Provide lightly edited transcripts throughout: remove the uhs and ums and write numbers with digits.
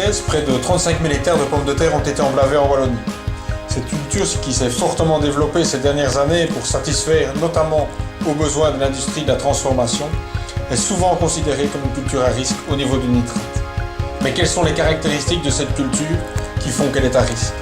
2016, près de 35 000 hectares de pommes de terre ont été emblavés en Wallonie. Cette culture, qui s'est fortement développée ces dernières années pour satisfaire notamment aux besoins de l'industrie de la transformation, est souvent considérée comme une culture à risque au niveau du nitrate. Mais quelles sont les caractéristiques de cette culture qui font qu'elle est à risque?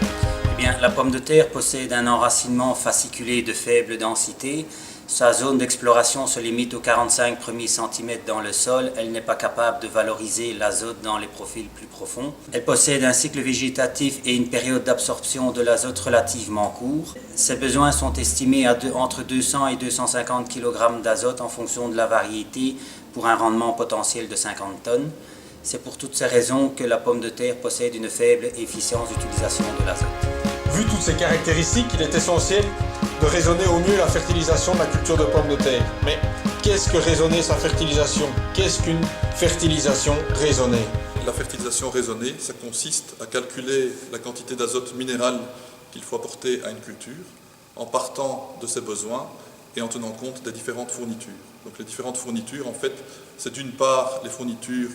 Eh bien, la pomme de terre possède un enracinement fasciculé de faible densité. Sa zone d'exploration se limite aux 45 premiers centimètres dans le sol. Elle n'est pas capable de valoriser l'azote dans les profils plus profonds. Elle possède un cycle végétatif et une période d'absorption de l'azote relativement court. Ses besoins sont estimés à entre 200 et 250 kg d'azote en fonction de la variété pour un rendement potentiel de 50 tonnes. C'est pour toutes ces raisons que la pomme de terre possède une faible efficience d'utilisation de l'azote. Vu toutes ces caractéristiques, il est essentiel de raisonner au mieux la fertilisation de la culture de pommes de terre. Mais qu'est-ce que raisonner sa fertilisation? Qu'est-ce qu'une fertilisation raisonnée? La fertilisation raisonnée, ça consiste à calculer la quantité d'azote minéral qu'il faut apporter à une culture en partant de ses besoins et en tenant compte des différentes fournitures. Donc les différentes fournitures, en fait, c'est d'une part les fournitures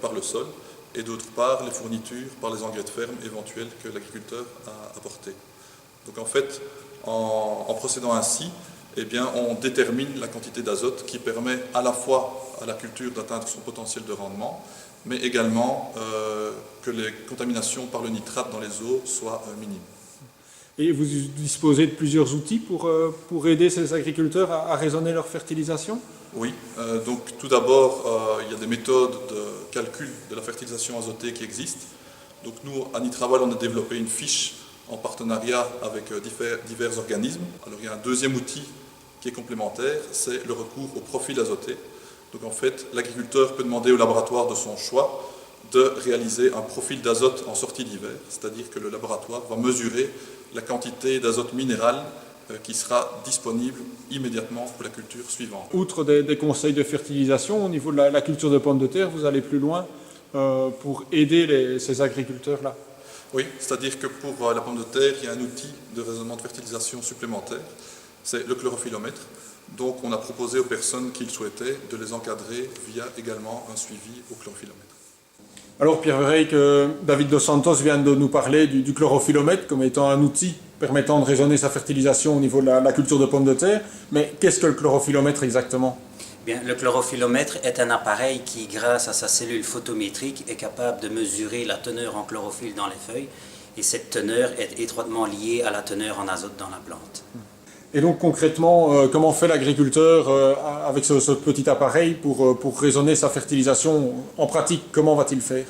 par le sol et d'autre part les fournitures par les engrais de ferme éventuels que l'agriculteur a apportés. Donc en fait, en procédant ainsi, eh bien, on détermine la quantité d'azote qui permet à la fois à la culture d'atteindre son potentiel de rendement, mais également que les contaminations par le nitrate dans les eaux soient minimes. Et vous disposez de plusieurs outils pour aider ces agriculteurs à raisonner leur fertilisation? Oui, donc tout d'abord, il y a des méthodes de calcul de la fertilisation azotée qui existent. Donc nous, à Nitraval, on a développé une fiche en partenariat avec divers organismes. Alors il y a un deuxième outil qui est complémentaire, c'est le recours au profil azoté. Donc en fait, l'agriculteur peut demander au laboratoire de son choix de réaliser un profil d'azote en sortie d'hiver, c'est-à-dire que le laboratoire va mesurer la quantité d'azote minéral qui sera disponible immédiatement pour la culture suivante. Outre des conseils de fertilisation, au niveau de la culture de pommes de terre, vous allez plus loin pour aider ces agriculteurs-là? Oui, c'est-à-dire que pour la pomme de terre, il y a un outil de raisonnement de fertilisation supplémentaire, c'est le chlorophyllomètre. Donc on a proposé aux personnes qui le souhaitaient de les encadrer via également un suivi au chlorophyllomètre. Alors Pierre Verheyck, David Dos Santos vient de nous parler du chlorophyllomètre comme étant un outil permettant de raisonner sa fertilisation au niveau de la culture de pommes de terre. Mais qu'est-ce que le chlorophyllomètre exactement? Bien, le chlorophyllomètre est un appareil qui, grâce à sa cellule photométrique, est capable de mesurer la teneur en chlorophylle dans les feuilles. Et cette teneur est étroitement liée à la teneur en azote dans la plante. Et donc concrètement, comment fait l'agriculteur avec ce petit appareil pour raisonner sa fertilisation en pratique? Comment va-t-il faire?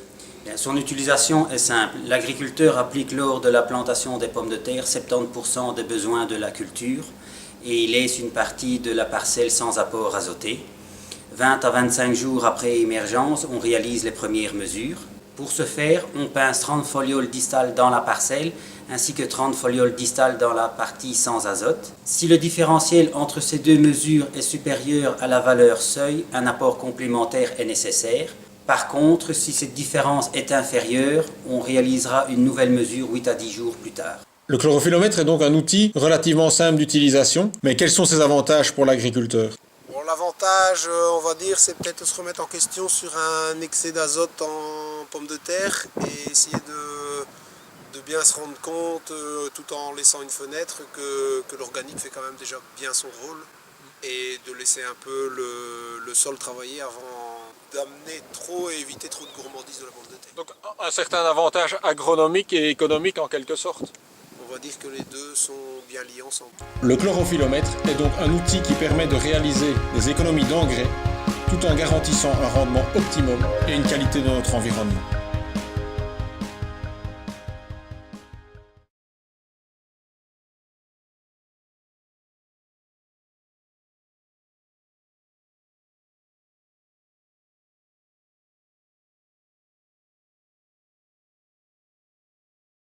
Bien, son utilisation est simple. L'agriculteur applique lors de la plantation des pommes de terre 70% des besoins de la culture et il laisse une partie de la parcelle sans apport azoté. 20 à 25 jours après émergence, on réalise les premières mesures. Pour ce faire, on pince 30 folioles distales dans la parcelle ainsi que 30 folioles distales dans la partie sans azote. Si le différentiel entre ces deux mesures est supérieur à la valeur seuil, un apport complémentaire est nécessaire. Par contre, si cette différence est inférieure, on réalisera une nouvelle mesure 8 à 10 jours plus tard. Le chlorophyllomètre est donc un outil relativement simple d'utilisation, mais quels sont ses avantages pour l'agriculteur? Bon, l'avantage, on va dire, c'est peut-être de se remettre en question sur un excès d'azote en pommes de terre et essayer de bien se rendre compte, tout en laissant une fenêtre, que l'organique fait quand même déjà bien son rôle et de laisser un peu le sol travailler avant d'amener trop et éviter trop de gourmandise de la pomme de terre. Donc un certain avantage agronomique et économique en quelque sorte. On va dire que les deux sont bien liés ensemble. Le chlorophyllomètre est donc un outil qui permet de réaliser des économies d'engrais tout en garantissant un rendement optimum et une qualité de notre environnement.